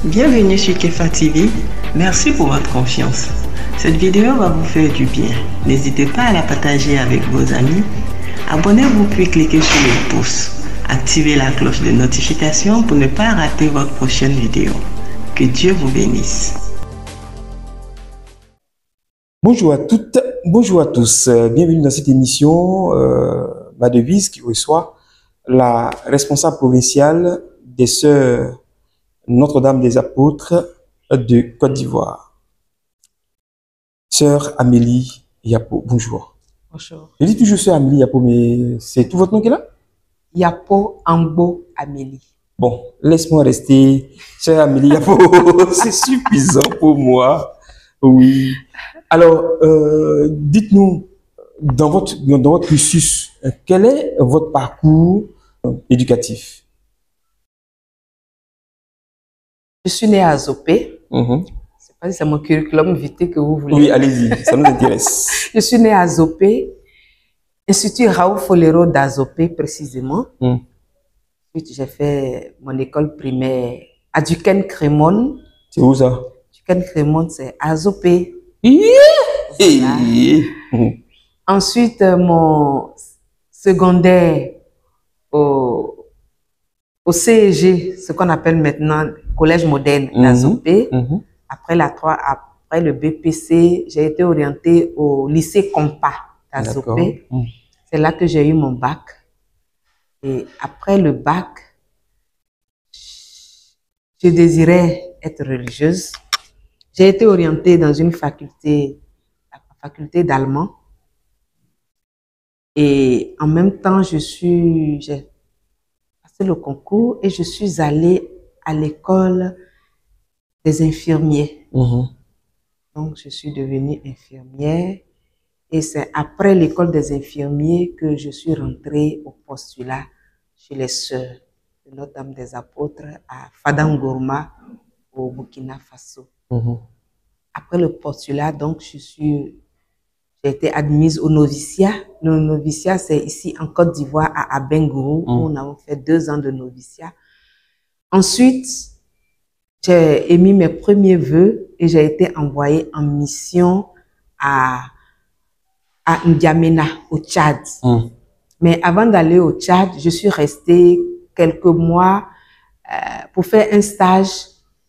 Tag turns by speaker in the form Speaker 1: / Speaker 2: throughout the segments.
Speaker 1: Bienvenue sur Kefa TV. Merci pour votre confiance. Cette vidéo va vous faire du bien. N'hésitez pas à la partager avec vos amis. Abonnez-vous puis cliquez sur le pouce. Activez la cloche de notification pour ne pas rater votre prochaine vidéo. Que Dieu vous bénisse.
Speaker 2: Bonjour à toutes, bonjour à tous. Bienvenue dans cette émission Ma Devise qui reçoit la responsable provinciale des Sœurs Notre-Dame des Apôtres de Côte d'Ivoire. Sœur Amélie Yapo, bonjour.
Speaker 3: Bonjour.
Speaker 2: Je dis toujours Sœur Amélie Yapo, mais c'est tout votre nom qui est là?
Speaker 3: Yapo Ambo Amélie.
Speaker 2: Bon, laisse-moi rester Sœur Amélie Yapo, c'est suffisant pour moi. Oui. Alors, dites-nous, dans votre cursus, quel est votre parcours éducatif?
Speaker 3: Je suis née à Zopé. Je ne sais pas si c'est mon curriculum vitae que vous voulez.
Speaker 2: Oui, allez-y, ça nous intéresse.
Speaker 3: Je suis née à Zopé, Institut Raoul Folero d'Azopé précisément. Ensuite, j'ai fait mon école primaire à Duquesne Crémone.
Speaker 2: C'est où ça?
Speaker 3: Duquesne Crémone, c'est à Zopé.
Speaker 2: Voilà.
Speaker 3: Ensuite, mon secondaire au CEG, ce qu'on appelle maintenant Collège moderne d'Azopé. Après le BPC, j'ai été orientée au lycée Compa d'Azopé. C'est là que j'ai eu mon bac. Et après le bac, je désirais être religieuse. J'ai été orientée dans une faculté, la faculté d'allemand. Et en même temps, j'ai passé le concours et je suis allée à l'école des infirmiers. Donc, je suis devenue infirmière. Et c'est après l'école des infirmiers que je suis rentrée au postulat chez les Sœurs de Notre-Dame des Apôtres à Fadangourma, au Burkina Faso. Après le postulat, donc, j'ai été admise au noviciat. Le noviciat, c'est ici en Côte d'Ivoire, à Abengourou, où on a fait 2 ans de noviciat. Ensuite, j'ai émis mes premiers vœux et j'ai été envoyée en mission à N'Djamena, au Tchad. Mais avant d'aller au Tchad, je suis restée quelques mois pour faire un stage,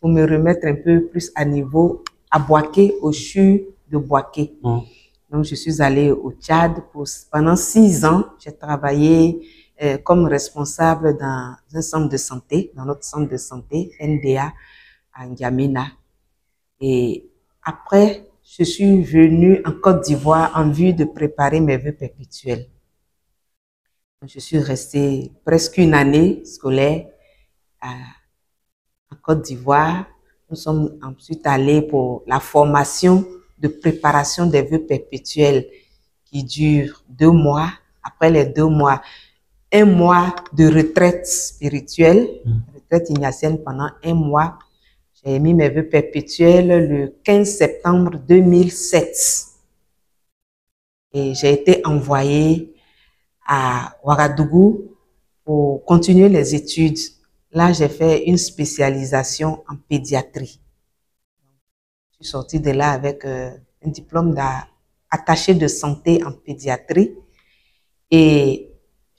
Speaker 3: pour me remettre un peu plus à niveau à Boaké, au CHU de Boaké. Donc, je suis allée au Tchad pendant 6 ans. J'ai travaillé comme responsable dans un centre de santé, dans notre centre de santé, NDA, à N'Djamena. Et après, je suis venue en Côte d'Ivoire en vue de préparer mes vœux perpétuels. Je suis restée presque une année scolaire en Côte d'Ivoire. Nous sommes ensuite allés pour la formation de préparation des vœux perpétuels qui dure 2 mois. Après les 2 mois, 1 mois de retraite spirituelle, retraite ignatienne pendant 1 mois. J'ai émis mes vœux perpétuels le 15 septembre 2007. Et j'ai été envoyée à Ouagadougou pour continuer les études. Là, j'ai fait une spécialisation en pédiatrie. Je suis sortie de là avec un diplôme d'attaché de santé en pédiatrie. Et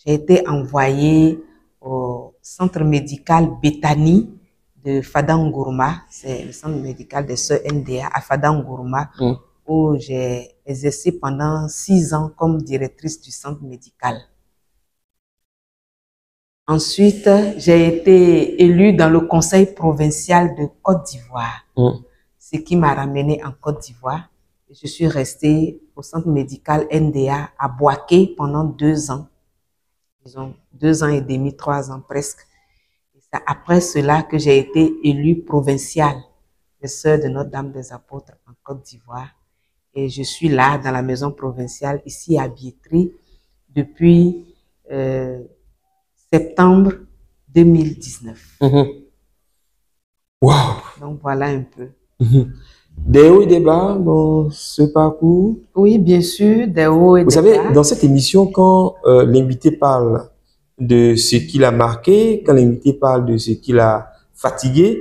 Speaker 3: j'ai été envoyée au centre médical Béthanie de Fadangourma, c'est le centre médical des Sœurs NDA à Fadangourma, où j'ai exercé pendant 6 ans comme directrice du centre médical. Ensuite, j'ai été élue dans le conseil provincial de Côte d'Ivoire, ce qui m'a ramenée en Côte d'Ivoire. Je suis restée au centre médical NDA à Boaké pendant 2 ans, disons 2 ans et demi, 3 ans presque. C'est après cela que j'ai été élue provinciale des Sœurs de Notre-Dame des Apôtres en Côte d'Ivoire. Et je suis là, dans la maison provinciale, ici à Biétry, depuis septembre 2019.
Speaker 2: Wow!
Speaker 3: Donc voilà un peu.
Speaker 2: Des hauts et des bas dans ce parcours?
Speaker 3: Oui, bien sûr, des hauts et des bas.
Speaker 2: Vous savez, dans cette émission, quand l'invité parle de ce qui l'a marqué, quand l'invité parle de ce qui l'a fatigué,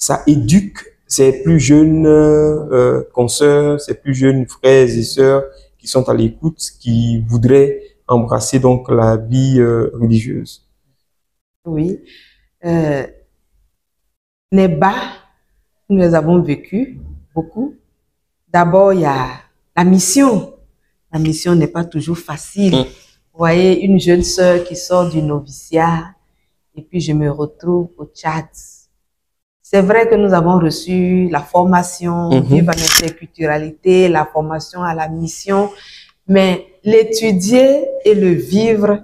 Speaker 2: ça éduque ces plus jeunes consoeurs, ces plus jeunes frères et sœurs qui sont à l'écoute, qui voudraient embrasser donc la vie religieuse.
Speaker 3: Oui. Les bas, nous les avons vécus beaucoup. D'abord, il y a la mission. La mission n'est pas toujours facile. Vous voyez, une jeune sœur qui sort du noviciat et puis je me retrouve au Tchad. C'est vrai que nous avons reçu la formation, vivre en interculturalité, la formation à la mission, mais l'étudier et le vivre,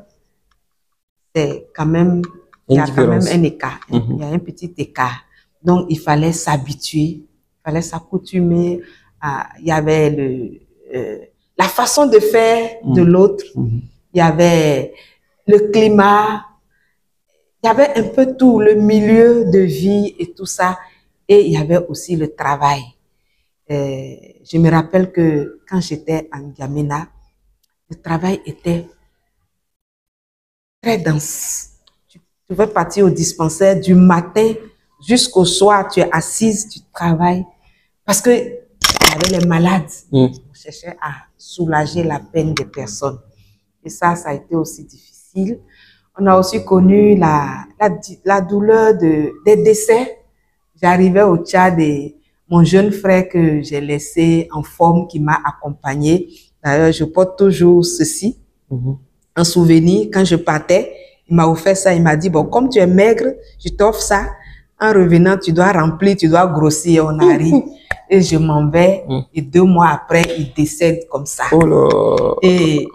Speaker 3: c'est quand même, il y a quand même un écart. Il y a un petit écart. Donc, il fallait s'habituer, il fallait s'accoutumer. Il y avait la façon de faire de l'autre, il y avait le climat, il y avait un peu tout, le milieu de vie et tout ça. Et il y avait aussi le travail. Je me rappelle que quand j'étais en N'Djamena, le travail était très dense. Tu pouvais partir au dispensaire du matin jusqu'au soir, tu es assise, tu travailles. Parce que il y avait les malades. On cherchait à soulager la peine des personnes. Et ça a été aussi difficile. On a aussi connu la douleur des décès. J'arrivais au Tchad et mon jeune frère que j'ai laissé en forme, qui m'a accompagné. D'ailleurs, je porte toujours ceci, en souvenir. Quand je partais, il m'a offert ça. Il m'a dit, bon, comme tu es maigre, je t'offre ça. En revenant, tu dois remplir, tu dois grossir. On arrive. Et je m'en vais. Et 2 mois après, il décède comme ça.
Speaker 2: Oh là.
Speaker 3: Et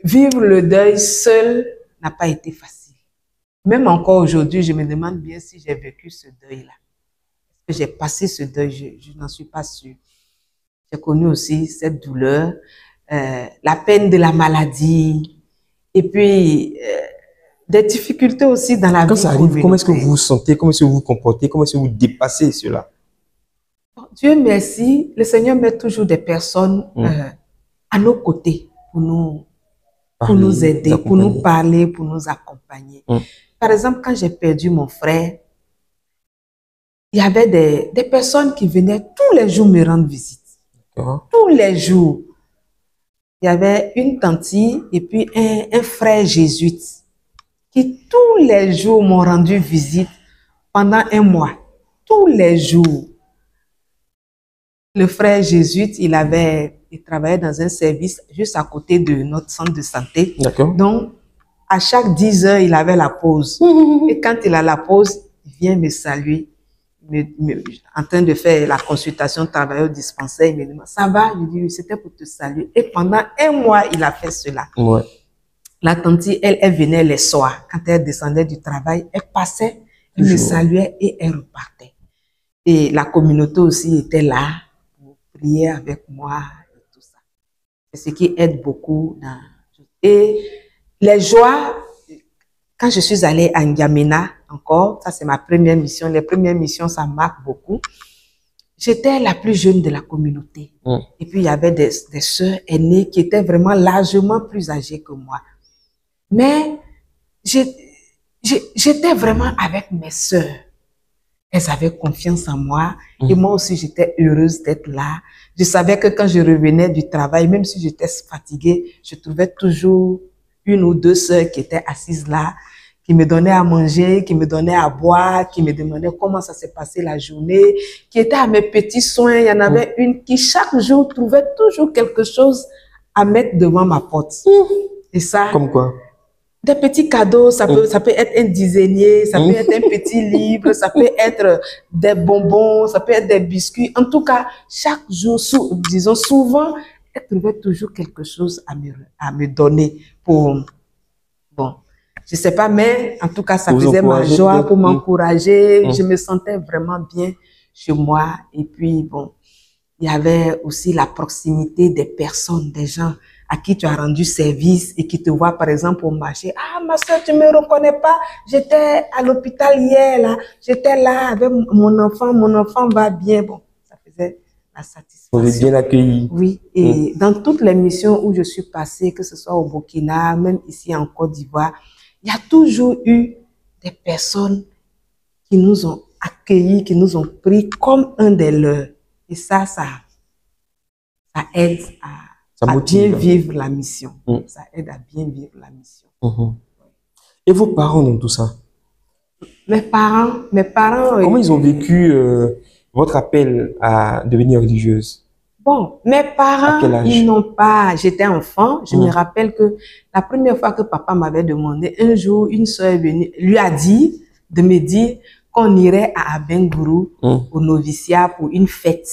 Speaker 3: vivre le deuil seul n'a pas été facile. Même encore aujourd'hui, je me demande bien si j'ai vécu ce deuil-là. Est-ce que j'ai passé ce deuil? Je n'en suis pas sûre. J'ai connu aussi cette douleur, la peine de la maladie, et puis des difficultés aussi dans la vie.
Speaker 2: Quand ça arrive, comment est-ce que vous vous sentez? Comment est-ce que vous vous comportez? Comment est-ce que vous dépassez cela?
Speaker 3: Dieu merci, le Seigneur met toujours des personnes à nos côtés pour nous aider, pour nous parler, pour nous accompagner. Par exemple, quand j'ai perdu mon frère, il y avait des personnes qui venaient tous les jours me rendre visite. Tous les jours. Il y avait une tante et puis un frère jésuite qui tous les jours m'ont rendu visite pendant 1 mois. Tous les jours. Le frère jésuite, il travaillait dans un service juste à côté de notre centre de santé. Donc, à chaque 10 heures, il avait la pause. Et quand il a la pause, il vient me saluer. En train de faire la consultation travailleur dispensaire, il me demande, ça va? Je dis, oui, c'était pour te saluer. Et pendant 1 mois, il a fait cela. La tante, elle venait les soirs. Quand elle descendait du travail, elle passait, elle me saluait et elle repartait. Et la communauté aussi était là pour prier avec moi et tout ça. C'est ce qui aide beaucoup. Et les joies, quand je suis allée à N'Djamena, encore, ça c'est ma première mission. Les premières missions, ça marque beaucoup. J'étais la plus jeune de la communauté. Et puis, il y avait des sœurs aînées qui étaient vraiment largement plus âgées que moi. Mais j'étais vraiment avec mes sœurs. Elles avaient confiance en moi. Et moi aussi, j'étais heureuse d'être là. Je savais que quand je revenais du travail, même si j'étais fatiguée, je trouvais toujours 1 ou 2 sœurs qui étaient assises là, qui me donnaient à manger, qui me donnaient à boire, qui me demandaient comment ça s'est passé la journée, qui étaient à mes petits soins. Il y en avait une qui chaque jour trouvait toujours quelque chose à mettre devant ma porte. Et ça...
Speaker 2: Comme quoi?
Speaker 3: Des petits cadeaux, ça peut être un dizainier, ça peut être un petit livre, ça peut être des bonbons, ça peut être des biscuits. En tout cas, chaque jour, disons souvent, elle trouvait toujours quelque chose à me donner pour... Bon, je sais pas, mais en tout cas, ça faisait ma joie pour m'encourager. Je me sentais vraiment bien chez moi. Et puis, bon, il y avait aussi la proximité des personnes, des gens à qui tu as rendu service et qui te voient, par exemple, au marché. Ah, ma soeur, tu me reconnais pas? J'étais à l'hôpital hier, là. J'étais là avec mon enfant va bien. Bon, ça faisait la satisfaction.
Speaker 2: Vous êtes bien accueillis.
Speaker 3: Oui, et dans toutes les missions où je suis passée, que ce soit au Burkina, même ici en Côte d'Ivoire, il y a toujours eu des personnes qui nous ont accueillis, qui nous ont pris comme un des leurs. Et ça aide à bien vivre la mission. Ça aide à bien vivre la mission.
Speaker 2: Et vos parents dans tout ça?
Speaker 3: Mes parents...
Speaker 2: Comment ils ont vécu votre appel à devenir religieuse?
Speaker 3: Bon, mes parents, ils n'ont pas... J'étais enfant, je me rappelle que la première fois que papa m'avait demandé, un jour, une soeur est venue, lui a dit de me dire qu'on irait à Abengourou au noviciat pour une fête.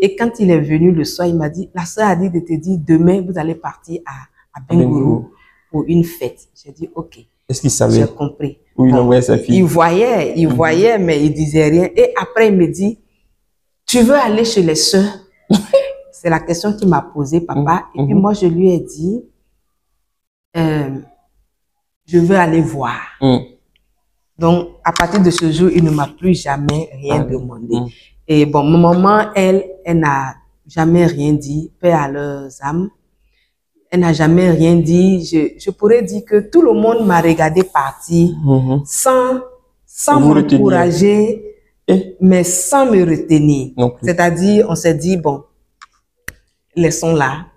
Speaker 3: Et quand il est venu le soir, il m'a dit, la soeur a dit de te dire, demain, vous allez partir à Abengourou pour une fête. J'ai dit, ok.
Speaker 2: Est-ce qu'il savait?
Speaker 3: J'ai compris.
Speaker 2: Où il envoyait sa fille?
Speaker 3: Il voyait, mais il disait rien. Et après, il me dit, tu veux aller chez les sœurs? C'est la question qu'il m'a posée, papa. Et puis moi, je lui ai dit, je veux aller voir. Donc, à partir de ce jour, il ne m'a plus jamais rien demandé. Et bon, ma maman, elle n'a jamais rien dit, paix à leurs âmes. Elle n'a jamais rien dit. Je pourrais dire que tout le monde m'a regardé partir sans m'encourager, mais sans me retenir. C'est-à-dire, on s'est dit, bon, laissons-la,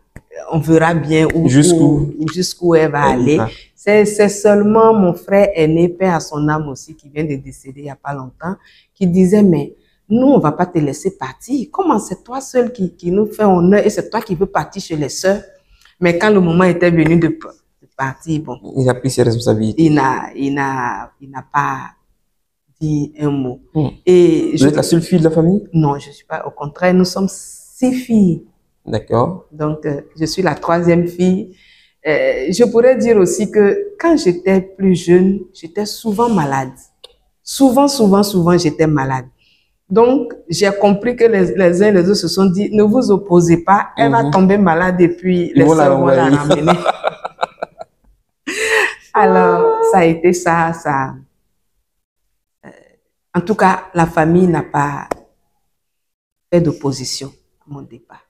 Speaker 3: on verra bien jusqu'où elle va aller. C'est seulement mon frère aîné, paix à son âme aussi, qui vient de décéder il n'y a pas longtemps, qui disait, mais nous, on ne va pas te laisser partir. Comment c'est toi seul qui nous fait honneur et c'est toi qui veux partir chez les sœurs? Mais quand le moment était venu de partir, bon.
Speaker 2: Il a pris ses responsabilités.
Speaker 3: Il n'a pas dit un mot.
Speaker 2: Et vous êtes la seule fille de la famille?
Speaker 3: Non, je ne suis pas. Au contraire, nous sommes 6 filles.
Speaker 2: D'accord.
Speaker 3: Donc, je suis la 3e fille. Je pourrais dire aussi que quand j'étais plus jeune, j'étais souvent malade. Souvent, j'étais malade. Donc, j'ai compris que les uns et les autres se sont dit, ne vous opposez pas, elle va tomber malade et puis les sœurs vont la ramener. Alors, ça a été ça. En tout cas, la famille n'a pas fait d'opposition à mon départ.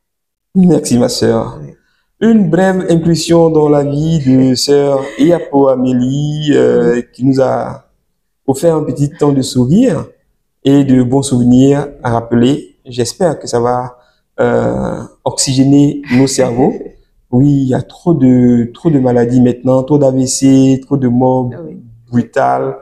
Speaker 2: Merci, ma sœur. Oui. Une brève inclusion dans la vie de sœur Yapo Amélie qui nous a offert un petit temps de sourire et de bons souvenirs à rappeler. J'espère que ça va oxygéner nos cerveaux. Oui, il y a trop de maladies maintenant, trop d'AVC, trop de morts brutales,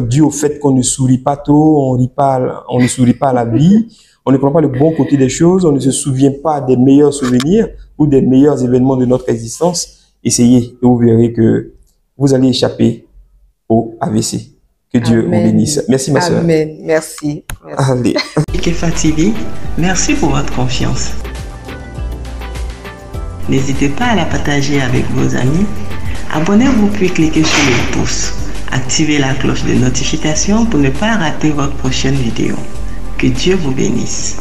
Speaker 2: dû au fait qu'on ne sourit pas tôt, on ne sourit pas à la vie, on ne prend pas le bon côté des choses, on ne se souvient pas des meilleurs souvenirs ou des meilleurs événements de notre existence. Essayez et vous verrez que vous allez échapper au AVC. Que Dieu vous bénisse. Merci, ma sœur.
Speaker 3: Amen. Merci.
Speaker 2: Allez.
Speaker 1: Kefa TV, merci pour votre confiance. N'hésitez pas à la partager avec vos amis. Abonnez-vous puis cliquez sur le pouce. Activez la cloche de notification pour ne pas rater votre prochaine vidéo. Que Dieu vous bénisse.